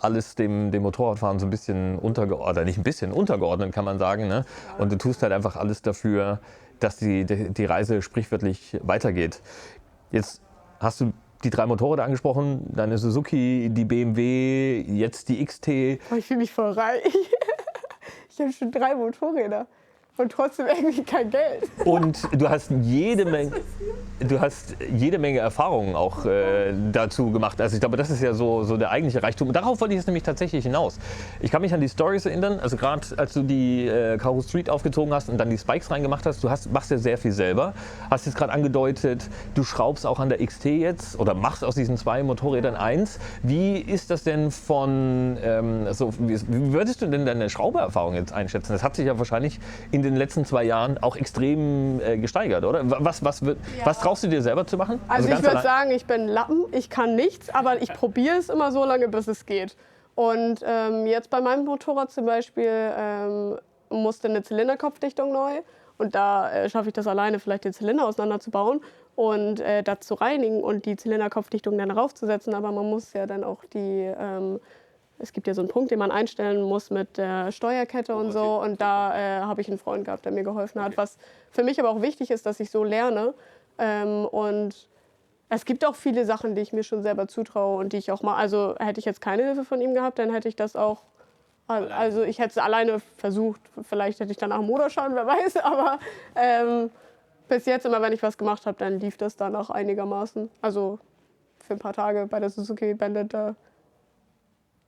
alles dem Motorradfahren so ein bisschen untergeordnet, nicht ein bisschen untergeordnet, kann man sagen. Ne? Und du tust halt einfach alles dafür, dass die Reise sprichwörtlich weitergeht. Jetzt hast du die 3 Motorräder angesprochen, deine Suzuki, die BMW, jetzt die XT. Oh, ich fühle mich voll reich. Ich habe schon 3 Motorräder und trotzdem irgendwie kein Geld. Und du hast jede Menge Erfahrungen auch dazu gemacht. Also ich glaube, das ist ja so der eigentliche Reichtum. Und darauf wollte ich jetzt nämlich tatsächlich hinaus. Ich kann mich an die Storys erinnern, also gerade als du die Karoo Street aufgezogen hast und dann die Spikes reingemacht hast, machst ja sehr viel selber. Hast jetzt gerade angedeutet, du schraubst auch an der XT jetzt oder machst aus diesen 2 Motorrädern eins. Wie ist das denn wie würdest du denn deine Schraubererfahrung jetzt einschätzen? Das hat sich ja wahrscheinlich in den letzten 2 Jahren auch extrem gesteigert, oder? Was traust du dir selber zu machen? Also ich würde sagen, ich bin Lappen, ich kann nichts, aber ich probiere es immer so lange, bis es geht. Und jetzt bei meinem Motorrad zum Beispiel musste eine Zylinderkopfdichtung neu. Und da schaffe ich das alleine, vielleicht den Zylinder auseinanderzubauen und das zu reinigen und die Zylinderkopfdichtung dann raufzusetzen. Aber man muss ja dann auch es gibt ja so einen Punkt, den man einstellen muss mit der Steuerkette und so. Und da habe ich einen Freund gehabt, der mir geholfen hat. Was für mich aber auch wichtig ist, dass ich so lerne. Und es gibt auch viele Sachen, die ich mir schon selber zutraue und die ich auch mal. Also hätte ich jetzt keine Hilfe von ihm gehabt, dann hätte ich das auch. Also ich hätte es alleine versucht. Vielleicht hätte ich danach einen Motorschaden, wer weiß. Aber bis jetzt immer, wenn ich was gemacht habe, dann lief das danach einigermaßen. Also für ein paar Tage bei der Suzuki Bandit da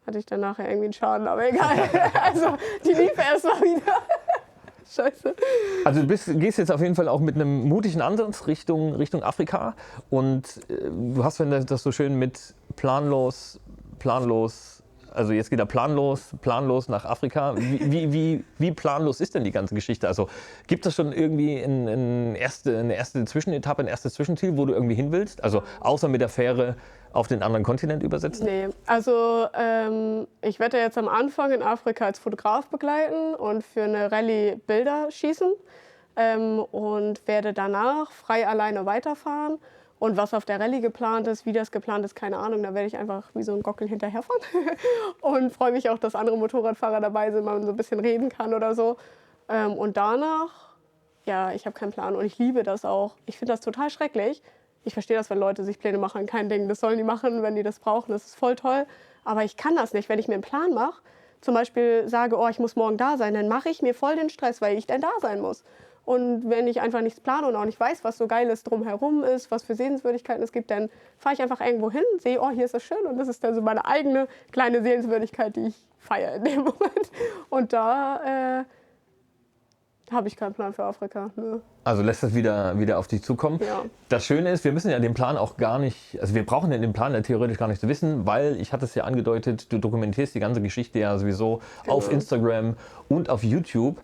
hatte ich dann nachher irgendwie einen Schaden, aber egal. Also die lief erst mal wieder. Scheiße. Also du gehst jetzt auf jeden Fall auch mit einem mutigen Ansatz Richtung Afrika und du hast das so schön mit planlos, also jetzt geht er planlos nach Afrika. Wie planlos ist denn die ganze Geschichte? Also gibt es schon irgendwie eine erste Zwischenetappe, ein erstes Zwischenziel, wo du irgendwie hin willst? Also außer mit der Fähre auf den anderen Kontinent übersetzen? Nee, also ich werde jetzt am Anfang in Afrika als Fotograf begleiten und für eine Rallye Bilder schießen und werde danach frei alleine weiterfahren. Und was auf der Rallye geplant ist, wie das geplant ist, keine Ahnung. Da werde ich einfach wie so ein Gockel hinterherfahren und freue mich auch, dass andere Motorradfahrer dabei sind, man so ein bisschen reden kann oder so. Und danach, ja, ich habe keinen Plan und ich liebe das auch. Ich finde das total schrecklich. Ich verstehe das, wenn Leute sich Pläne machen, kein Ding. Das sollen die machen, wenn die das brauchen. Das ist voll toll. Aber ich kann das nicht, wenn ich mir einen Plan mache. Zum Beispiel sage, oh, ich muss morgen da sein, dann mache ich mir voll den Stress, weil ich dann da sein muss. Und wenn ich einfach nichts plane und auch nicht weiß, was so Geiles drumherum ist, was für Sehenswürdigkeiten es gibt, dann fahre ich einfach irgendwo hin, sehe, oh, hier ist das schön. Und das ist dann so meine eigene kleine Sehenswürdigkeit, die ich feiere in dem Moment. Und da Habe ich keinen Plan für Afrika. Nö. Also lässt das wieder auf dich zukommen. Ja. Das Schöne ist, wir müssen ja den Plan auch gar nicht, also wir brauchen den Plan ja theoretisch gar nicht zu wissen, weil, ich hatte es ja angedeutet, du dokumentierst die ganze Geschichte ja sowieso auf Instagram und auf YouTube.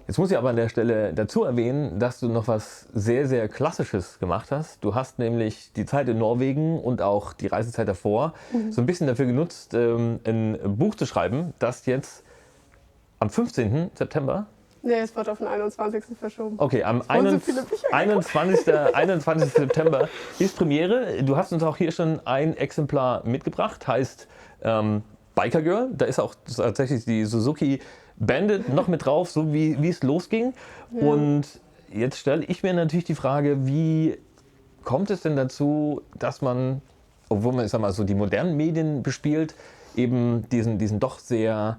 Jetzt muss ich aber an der Stelle dazu erwähnen, dass du noch was sehr, sehr Klassisches gemacht hast. Du hast nämlich die Zeit in Norwegen und auch die Reisezeit davor so ein bisschen dafür genutzt, ein Buch zu schreiben, das jetzt am 15. September... Nee, es wird auf den 21. verschoben. Okay, am wurden so viele Bücher 21. September ist Premiere. Du hast uns auch hier schon ein Exemplar mitgebracht, heißt Biker Girl. Da ist auch tatsächlich die Suzuki Bandit noch mit drauf, so wie es losging. Ja. Und jetzt stelle ich mir natürlich die Frage, wie kommt es denn dazu, dass man, obwohl man, ich sag mal, so die modernen Medien bespielt, eben diesen doch sehr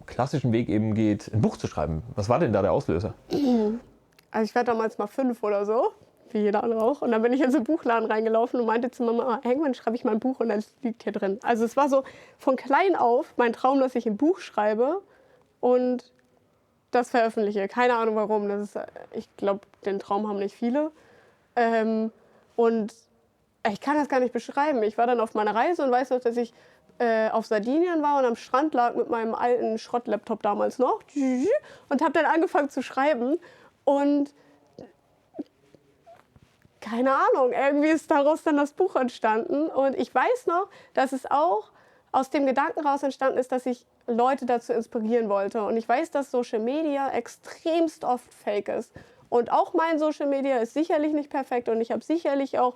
klassischen Weg eben geht, ein Buch zu schreiben. Was war denn da der Auslöser? Also ich war damals mal 5 oder so, wie jeder andere auch. Und dann bin ich in so einen Buchladen reingelaufen und meinte zu Mama, irgendwann schreibe ich mal ein Buch und das liegt hier drin. Also es war so von klein auf mein Traum, dass ich ein Buch schreibe und das veröffentliche. Keine Ahnung warum. Das ist, ich glaube, den Traum haben nicht viele. Und ich kann das gar nicht beschreiben. Ich war dann auf meiner Reise und weiß noch, dass ich auf Sardinien war und am Strand lag mit meinem alten Schrottlaptop damals noch und habe dann angefangen zu schreiben und keine Ahnung, irgendwie ist daraus dann das Buch entstanden und ich weiß noch, dass es auch aus dem Gedanken raus entstanden ist, dass ich Leute dazu inspirieren wollte und ich weiß, dass Social Media extremst oft fake ist und auch mein Social Media ist sicherlich nicht perfekt und ich habe sicherlich auch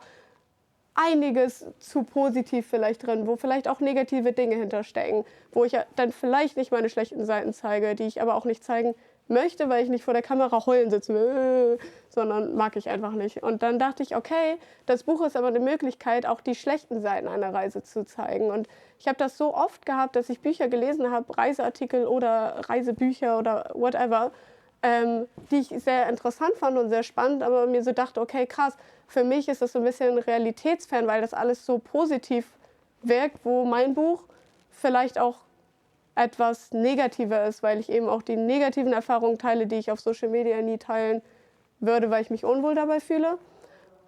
einiges zu positiv vielleicht drin, wo vielleicht auch negative Dinge hinterstecken, wo ich dann vielleicht nicht meine schlechten Seiten zeige, die ich aber auch nicht zeigen möchte, weil ich nicht vor der Kamera heulen sitzen will, sondern mag ich einfach nicht. Und dann dachte ich, okay, das Buch ist aber eine Möglichkeit, auch die schlechten Seiten einer Reise zu zeigen. Und ich habe das so oft gehabt, dass ich Bücher gelesen habe, Reiseartikel oder Reisebücher oder whatever, die ich sehr interessant fand und sehr spannend, aber mir so dachte, okay, krass, für mich ist das so ein bisschen realitätsfern, weil das alles so positiv wirkt, wo mein Buch vielleicht auch etwas negativer ist, weil ich eben auch die negativen Erfahrungen teile, die ich auf Social Media nie teilen würde, weil ich mich unwohl dabei fühle.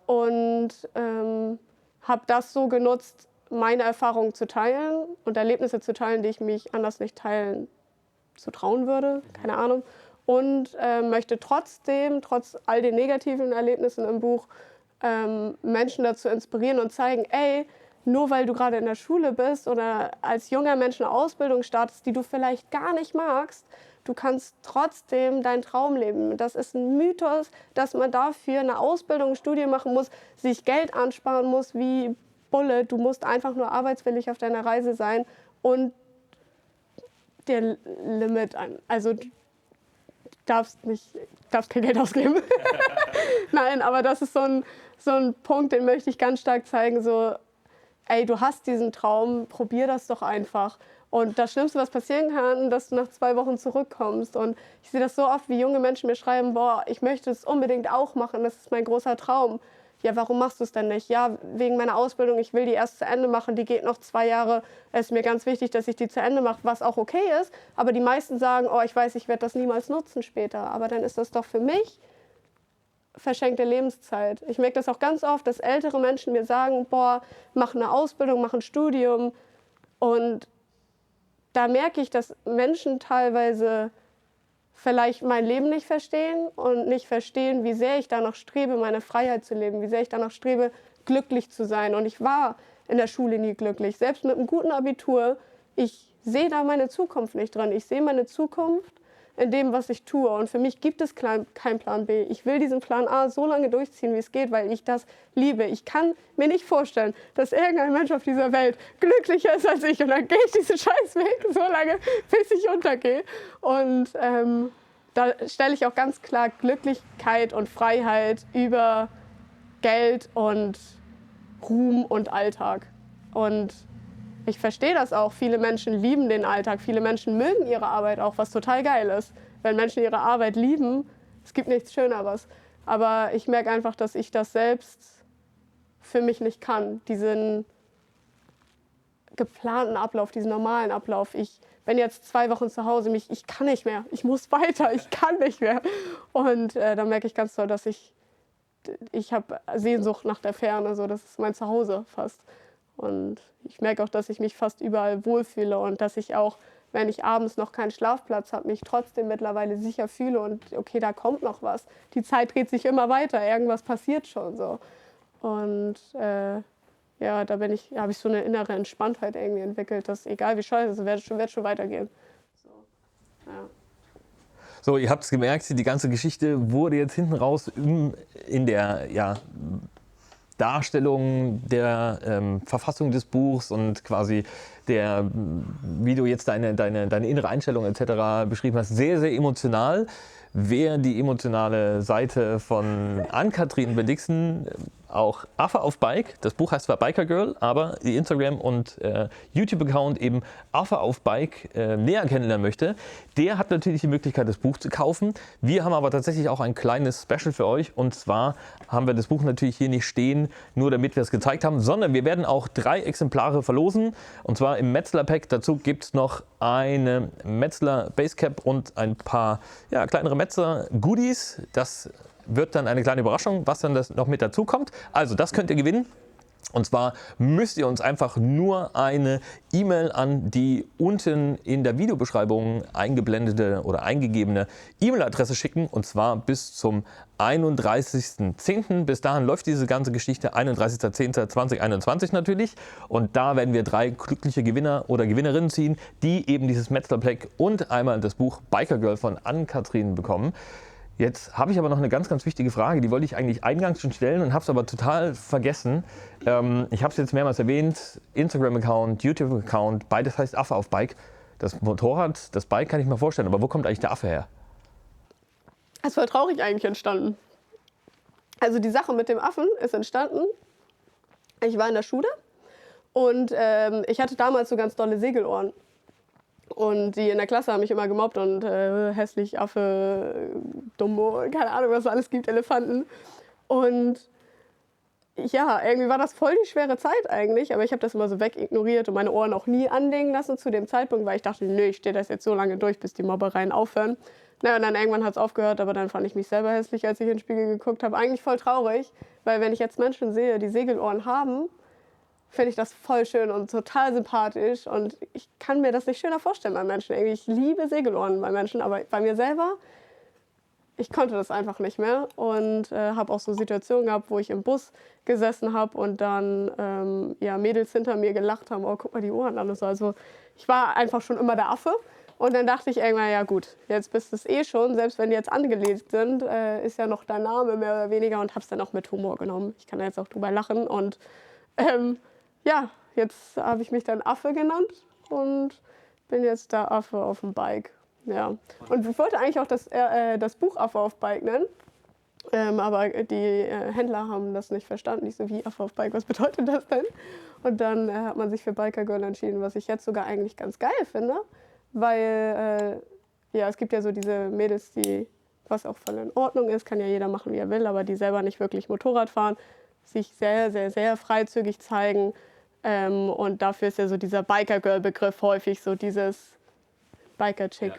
Und habe das so genutzt, meine Erfahrungen zu teilen und Erlebnisse zu teilen, die ich mich anders nicht teilen zu trauen würde, keine Ahnung. Und möchte trotzdem, trotz all den negativen Erlebnissen im Buch, Menschen dazu inspirieren und zeigen, ey, nur weil du gerade in der Schule bist oder als junger Mensch eine Ausbildung startest, die du vielleicht gar nicht magst, du kannst trotzdem deinen Traum leben. Das ist ein Mythos, dass man dafür eine Ausbildung, ein Studium machen muss, sich Geld ansparen muss wie Bulle. Du musst einfach nur arbeitswillig auf deiner Reise sein und der Limit an. Also du darfst kein Geld ausgeben. Nein, aber das ist so ein Punkt, den möchte ich ganz stark zeigen, so, ey, du hast diesen Traum, probier das doch einfach. Und das Schlimmste, was passieren kann, dass du nach 2 Wochen zurückkommst. Und ich sehe das so oft, wie junge Menschen mir schreiben, boah, ich möchte es unbedingt auch machen, das ist mein großer Traum. Ja, warum machst du es denn nicht? Ja, wegen meiner Ausbildung, ich will die erst zu Ende machen, die geht noch 2 Jahre. Es ist mir ganz wichtig, dass ich die zu Ende mache, was auch okay ist. Aber die meisten sagen, oh, ich weiß, ich werde das niemals nutzen später. Aber dann ist das doch für mich verschenkte Lebenszeit. Ich merke das auch ganz oft, dass ältere Menschen mir sagen, boah, mach eine Ausbildung, mach ein Studium. Und da merke ich, dass Menschen teilweise vielleicht mein Leben nicht verstehen und nicht verstehen, wie sehr ich danach strebe, meine Freiheit zu leben, wie sehr ich danach strebe, glücklich zu sein. Und ich war in der Schule nie glücklich. Selbst mit einem guten Abitur, ich sehe da meine Zukunft nicht dran. Ich sehe meine Zukunft in dem, was ich tue. Und für mich gibt es keinen Plan B. Ich will diesen Plan A so lange durchziehen, wie es geht, weil ich das liebe. Ich kann mir nicht vorstellen, dass irgendein Mensch auf dieser Welt glücklicher ist als ich. Und dann gehe ich diesen Scheißweg so lange, bis ich untergehe. Und da stelle ich auch ganz klar Glücklichkeit und Freiheit über Geld und Ruhm und Alltag. Und ich verstehe das auch. Viele Menschen lieben den Alltag. Viele Menschen mögen ihre Arbeit auch, was total geil ist. Wenn Menschen ihre Arbeit lieben, es gibt nichts Schöneres. Aber ich merke einfach, dass ich das selbst für mich nicht kann. geplanten Ablauf, diesen normalen Ablauf. Ich bin jetzt 2 Wochen zu Hause, ich kann nicht mehr, ich muss weiter, ich kann nicht mehr. Und da merke ich ganz doll, dass ich habe Sehnsucht nach der Ferne, so, das ist mein Zuhause fast. Und ich merke auch, dass ich mich fast überall wohlfühle und dass ich auch, wenn ich abends noch keinen Schlafplatz habe, mich trotzdem mittlerweile sicher fühle und okay, da kommt noch was. Die Zeit dreht sich immer weiter, irgendwas passiert schon so. Und ja, da habe ich so eine innere Entspanntheit irgendwie entwickelt, dass egal wie scheiße es ist, wird schon weitergehen. So, ja. So, ihr habt es gemerkt, die ganze Geschichte wurde jetzt hinten raus in der Darstellung der Verfassung des Buchs und quasi wie du jetzt deine innere Einstellung etc. beschrieben hast, sehr, sehr emotional. Wer die emotionale Seite von Ann-Kathrin Bendixen, auch Affe auf Bike, das Buch heißt zwar Biker Girl, aber die Instagram- und YouTube-Account eben Affe auf Bike näher kennenlernen möchte, der hat natürlich die Möglichkeit, das Buch zu kaufen. Wir haben aber tatsächlich auch ein kleines Special für euch, und zwar haben wir das Buch natürlich hier nicht stehen, nur damit wir es gezeigt haben, sondern wir werden auch 3 Exemplare verlosen, und zwar im Metzler-Pack. Dazu gibt es noch eine Metzler Basecap und ein paar kleinere Metzler-Goodies. Das wird dann eine kleine Überraschung, was dann noch mit dazu kommt. Also das könnt ihr gewinnen. Und zwar müsst ihr uns einfach nur eine E-Mail an die unten in der Videobeschreibung eingeblendete oder eingegebene E-Mail-Adresse schicken. Und zwar bis zum 31.10. Bis dahin läuft diese ganze Geschichte, 31.10.2021 natürlich. Und da werden wir 3 glückliche Gewinner oder Gewinnerinnen ziehen, die eben dieses Metzler-Pack und einmal das Buch Biker Girl von Ann-Kathrin bekommen. Jetzt habe ich aber noch eine ganz, ganz wichtige Frage, die wollte ich eigentlich eingangs schon stellen und habe es aber total vergessen. Ich habe es jetzt mehrmals erwähnt, Instagram-Account, YouTube-Account, beides heißt Affe auf Bike. Das Motorrad, das Bike kann ich mir vorstellen, aber wo kommt eigentlich der Affe her? Es war traurig eigentlich entstanden. Also die Sache mit dem Affen ist entstanden, ich war in der Schule und ich hatte damals so ganz dolle Segelohren. Und die in der Klasse haben mich immer gemobbt und hässlich, Affe, Dumbo, keine Ahnung, was es alles gibt, Elefanten. Und ja, irgendwie war das voll die schwere Zeit eigentlich, aber ich habe das immer so wegignoriert und meine Ohren auch nie anlegen lassen zu dem Zeitpunkt, weil ich dachte, nö, ich stehe das jetzt so lange durch, bis die Mobbereien aufhören. Naja, und dann irgendwann hat es aufgehört, aber dann fand ich mich selber hässlich, als ich in den Spiegel geguckt habe. Eigentlich voll traurig, weil wenn ich jetzt Menschen sehe, die Segelohren haben, finde ich das voll schön und total sympathisch und ich kann mir das nicht schöner vorstellen bei Menschen. Ich liebe Segelohren bei Menschen, aber bei mir selber, ich konnte das einfach nicht mehr und habe auch so Situationen gehabt, wo ich im Bus gesessen habe und dann Mädels hinter mir gelacht haben, oh, guck mal die Ohren an und so. Also ich war einfach schon immer der Affe und dann dachte ich irgendwann, ja gut, jetzt bist du es eh schon, selbst wenn die jetzt angelegt sind, ist ja noch dein Name mehr oder weniger, und habe es dann auch mit Humor genommen. Ich kann da jetzt auch drüber lachen und ja, jetzt habe ich mich dann Affe genannt und bin jetzt der Affe auf dem Bike. Ja. Und ich wollte eigentlich auch das Buch Affe auf Bike nennen, aber die Händler haben das nicht verstanden. Ich so, wie Affe auf Bike, was bedeutet das denn? Und dann hat man sich für Biker Girl entschieden, was ich jetzt sogar eigentlich ganz geil finde, weil es gibt ja so diese Mädels, was auch voll in Ordnung ist, kann ja jeder machen, wie er will, aber die selber nicht wirklich Motorrad fahren, sich sehr, sehr, sehr freizügig zeigen. Und dafür ist ja so dieser Biker-Girl-Begriff häufig so dieses Biker-Chick,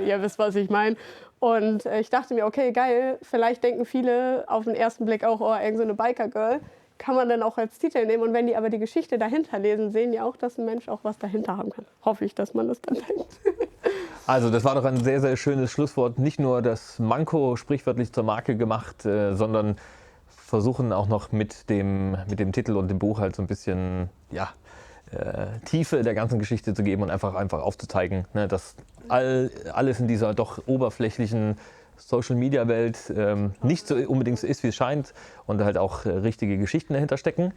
ihr wisst, was ich meine. Und ich dachte mir, okay, geil, vielleicht denken viele auf den ersten Blick auch, oh, irgend so eine Biker-Girl, kann man dann auch als Titel nehmen. Und wenn die aber die Geschichte dahinter lesen, sehen die auch, dass ein Mensch auch was dahinter haben kann. Hoffe ich, dass man das dann denkt. Also das war doch ein sehr, sehr schönes Schlusswort. Nicht nur das Manko sprichwörtlich zur Marke gemacht, sondern versuchen auch noch mit dem Titel und dem Buch halt so ein bisschen Tiefe der ganzen Geschichte zu geben und einfach aufzuzeigen, ne, dass alles in dieser doch oberflächlichen Social-Media-Welt nicht so unbedingt so ist, wie es scheint, und halt auch richtige Geschichten dahinter stecken.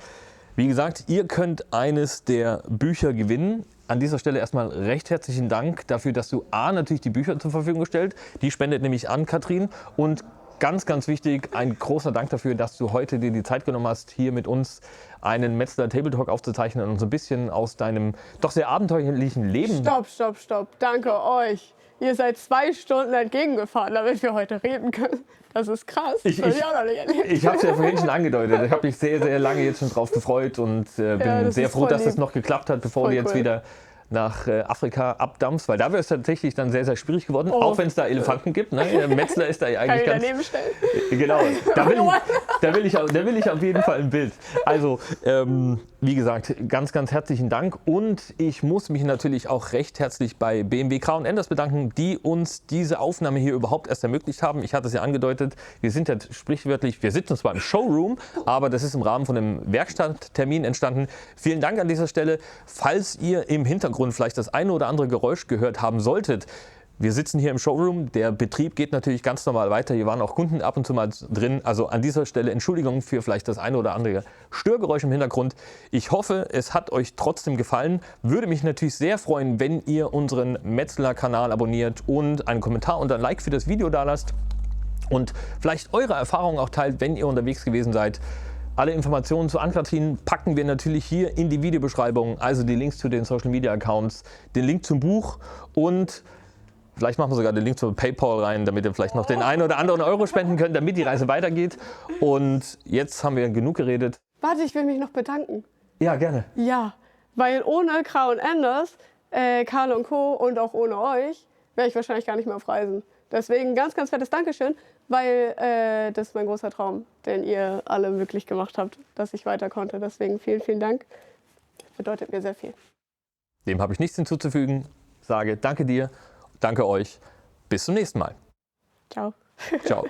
Wie gesagt, ihr könnt eines der Bücher gewinnen. An dieser Stelle erstmal recht herzlichen Dank dafür, dass du natürlich die Bücher zur Verfügung gestellt. Die spendet nämlich Ann-Kathrin, und ganz, ganz wichtig, ein großer Dank dafür, dass du heute dir die Zeit genommen hast, hier mit uns einen Metzler Table Talk aufzuzeichnen und so ein bisschen aus deinem doch sehr abenteuerlichen Leben... Stopp. Danke euch. ihr seid 2 Stunden entgegengefahren, damit wir heute reden können. Das ist krass. Das hab ich auch noch nicht erlebt. Ich habe es ja vorhin schon angedeutet. Ich habe mich sehr, sehr lange jetzt schon drauf gefreut und bin sehr froh, dass es noch geklappt hat, bevor du jetzt wieder nach Afrika abdampfst, weil da wäre es tatsächlich dann sehr, sehr schwierig geworden, auch wenn es da Elefanten gibt. Ne? Der Metzler ist da eigentlich Kann ich daneben stellen? Genau, da will ich auf jeden Fall ein Bild. Also, wie gesagt, ganz, ganz herzlichen Dank und ich muss mich natürlich auch recht herzlich bei BMW Crown Enders bedanken, die uns diese Aufnahme hier überhaupt erst ermöglicht haben. Ich hatte es ja angedeutet, wir sind ja sprichwörtlich, wir sitzen zwar im Showroom, aber das ist im Rahmen von einem Werkstatttermin entstanden. Vielen Dank an dieser Stelle. Falls ihr im Hintergrund vielleicht das eine oder andere Geräusch gehört haben solltet, wir sitzen hier im Showroom, der Betrieb geht natürlich ganz normal weiter, hier waren auch Kunden ab und zu mal drin, also an dieser Stelle Entschuldigung für vielleicht das eine oder andere Störgeräusch im Hintergrund. Ich hoffe, es hat euch trotzdem gefallen, würde mich natürlich sehr freuen, wenn ihr unseren Metzler-Kanal abonniert und einen Kommentar und ein Like für das Video da lasst und vielleicht eure Erfahrungen auch teilt, wenn ihr unterwegs gewesen seid. Alle Informationen zu Ann-Kathrin packen wir natürlich hier in die Videobeschreibung, also die Links zu den Social Media Accounts, den Link zum Buch und vielleicht machen wir sogar den Link zu PayPal rein, damit ihr vielleicht noch den einen oder anderen Euro spenden könnt, damit die Reise weitergeht. Und jetzt haben wir genug geredet. Warte, ich will mich noch bedanken. Ja, gerne. Ja, weil ohne Crown Enders, Karl und Co. und auch ohne euch wäre ich wahrscheinlich gar nicht mehr auf Reisen. Deswegen ganz, ganz fettes Dankeschön, weil das ist mein großer Traum, den ihr alle möglich gemacht habt, dass ich weiter konnte. Deswegen vielen, vielen Dank. Das bedeutet mir sehr viel. Dem habe ich nichts hinzuzufügen. Sage danke dir, danke euch. Bis zum nächsten Mal. Ciao. Ciao.